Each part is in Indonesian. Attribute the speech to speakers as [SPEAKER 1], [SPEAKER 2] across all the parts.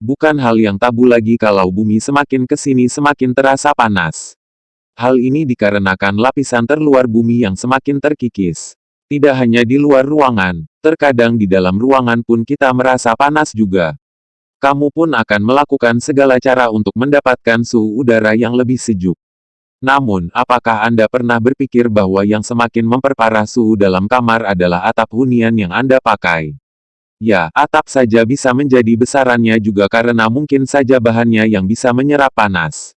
[SPEAKER 1] Bukan hal yang tabu lagi kalau bumi semakin ke sini semakin terasa panas. Hal ini dikarenakan lapisan terluar bumi yang semakin terkikis. Tidak hanya di luar ruangan, terkadang di dalam ruangan pun kita merasa panas juga. Kamu pun akan melakukan segala cara untuk mendapatkan suhu udara yang lebih sejuk. Namun, apakah Anda pernah berpikir bahwa yang semakin memperparah suhu dalam kamar adalah atap hunian yang Anda pakai? Ya, atap saja bisa menjadi besarannya juga karena mungkin saja bahannya yang bisa menyerap panas.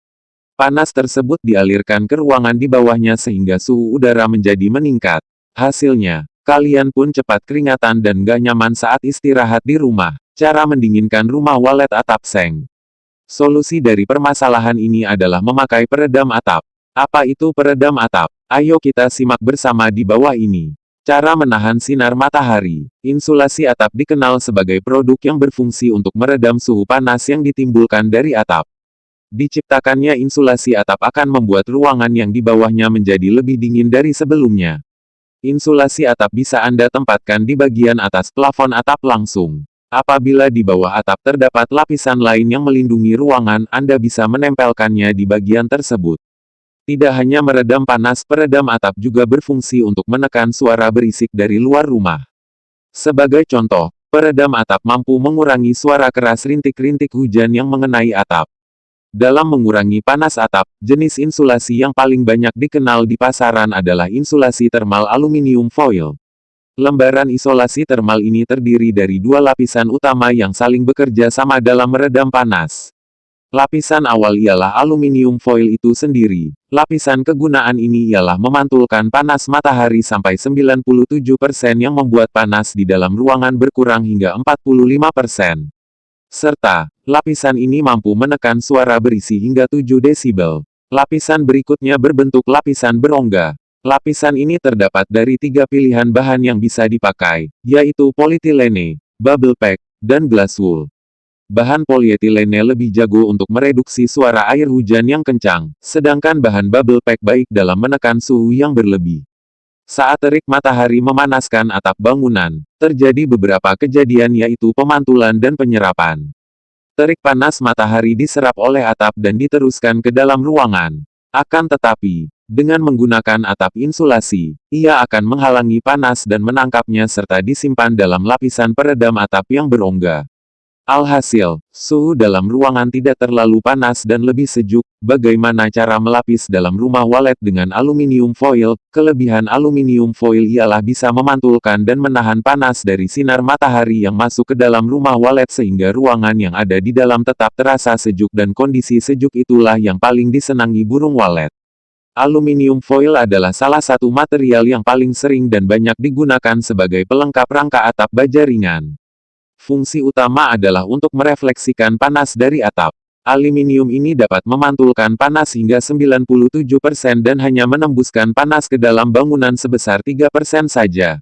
[SPEAKER 1] Panas tersebut dialirkan ke ruangan di bawahnya sehingga suhu udara menjadi meningkat. Hasilnya, kalian pun cepat keringatan dan gak nyaman saat istirahat di rumah. Cara mendinginkan rumah walet atap seng. Solusi dari permasalahan ini adalah memakai peredam atap. Apa itu peredam atap? Ayo kita simak bersama di bawah ini. Cara menahan sinar matahari. Insulasi atap dikenal sebagai produk yang berfungsi untuk meredam suhu panas yang ditimbulkan dari atap. Diciptakannya insulasi atap akan membuat ruangan yang di bawahnya menjadi lebih dingin dari sebelumnya. Insulasi atap bisa Anda tempatkan di bagian atas plafon atap langsung. Apabila di bawah atap terdapat lapisan lain yang melindungi ruangan, Anda bisa menempelkannya di bagian tersebut. Tidak hanya meredam panas, peredam atap juga berfungsi untuk menekan suara berisik dari luar rumah. Sebagai contoh, peredam atap mampu mengurangi suara keras rintik-rintik hujan yang mengenai atap. Dalam mengurangi panas atap, jenis insulasi yang paling banyak dikenal di pasaran adalah insulasi termal aluminium foil. Lembaran isolasi termal ini terdiri dari dua lapisan utama yang saling bekerja sama dalam meredam panas. Lapisan awal ialah aluminium foil itu sendiri. Lapisan kegunaan ini ialah memantulkan panas matahari sampai 97% yang membuat panas di dalam ruangan berkurang hingga 45%. Serta, lapisan ini mampu menekan suara berisi hingga 7 desibel. Lapisan berikutnya berbentuk lapisan berongga. Lapisan ini terdapat dari 3 pilihan bahan yang bisa dipakai, yaitu polietilene, bubble pack, dan glass wool. Bahan polietilene lebih jago untuk mereduksi suara air hujan yang kencang, sedangkan bahan bubble pack baik dalam menekan suhu yang berlebih. Saat terik matahari memanaskan atap bangunan, terjadi beberapa kejadian yaitu pemantulan dan penyerapan. Terik panas matahari diserap oleh atap dan diteruskan ke dalam ruangan. Akan tetapi, dengan menggunakan atap insulasi, ia akan menghalangi panas dan menangkapnya serta disimpan dalam lapisan peredam atap yang berongga. Alhasil, suhu dalam ruangan tidak terlalu panas dan lebih sejuk. Bagaimana cara melapis dalam rumah walet dengan aluminium foil? Kelebihan aluminium foil ialah bisa memantulkan dan menahan panas dari sinar matahari yang masuk ke dalam rumah walet sehingga ruangan yang ada di dalam tetap terasa sejuk dan kondisi sejuk itulah yang paling disenangi burung walet. Aluminium foil adalah salah satu material yang paling sering dan banyak digunakan sebagai pelengkap rangka atap baja ringan. Fungsi utama adalah untuk merefleksikan panas dari atap. Aluminium ini dapat memantulkan panas hingga 97% dan hanya menembuskan panas ke dalam bangunan sebesar 3% saja.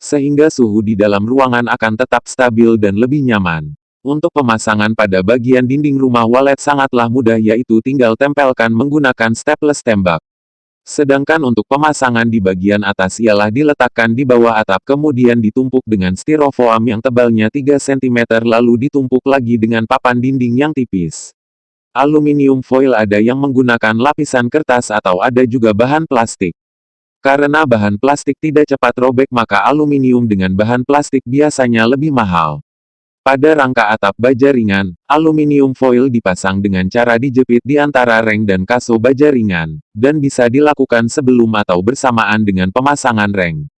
[SPEAKER 1] Sehingga suhu di dalam ruangan akan tetap stabil dan lebih nyaman. Untuk pemasangan pada bagian dinding rumah walet sangatlah mudah yaitu tinggal tempelkan menggunakan staples tembak. Sedangkan untuk pemasangan di bagian atas ialah diletakkan di bawah atap kemudian ditumpuk dengan styrofoam yang tebalnya 3 cm lalu ditumpuk lagi dengan papan dinding yang tipis. Aluminium foil ada yang menggunakan lapisan kertas atau ada juga bahan plastik. Karena bahan plastik tidak cepat robek maka aluminium dengan bahan plastik biasanya lebih mahal. Pada rangka atap baja ringan, aluminium foil dipasang dengan cara dijepit di antara reng dan kaso baja ringan, dan bisa dilakukan sebelum atau bersamaan dengan pemasangan reng.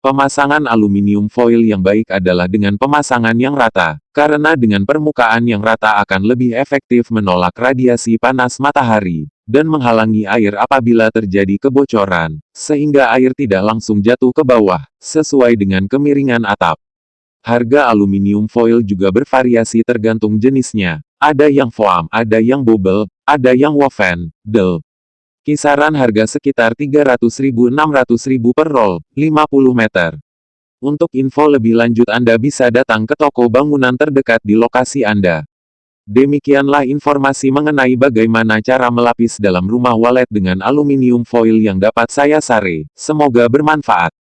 [SPEAKER 1] Pemasangan aluminium foil yang baik adalah dengan pemasangan yang rata, karena dengan permukaan yang rata akan lebih efektif menolak radiasi panas matahari, dan menghalangi air apabila terjadi kebocoran, sehingga air tidak langsung jatuh ke bawah, sesuai dengan kemiringan atap. Harga aluminium foil juga bervariasi tergantung jenisnya. Ada yang foam, ada yang bubble, ada yang woven, del. Kisaran harga sekitar 300.000–600.000 per roll, 50 meter. Untuk info lebih lanjut Anda bisa datang ke toko bangunan terdekat di lokasi Anda. Demikianlah informasi mengenai bagaimana cara melapis dalam rumah walet dengan aluminium foil yang dapat saya share. Semoga bermanfaat.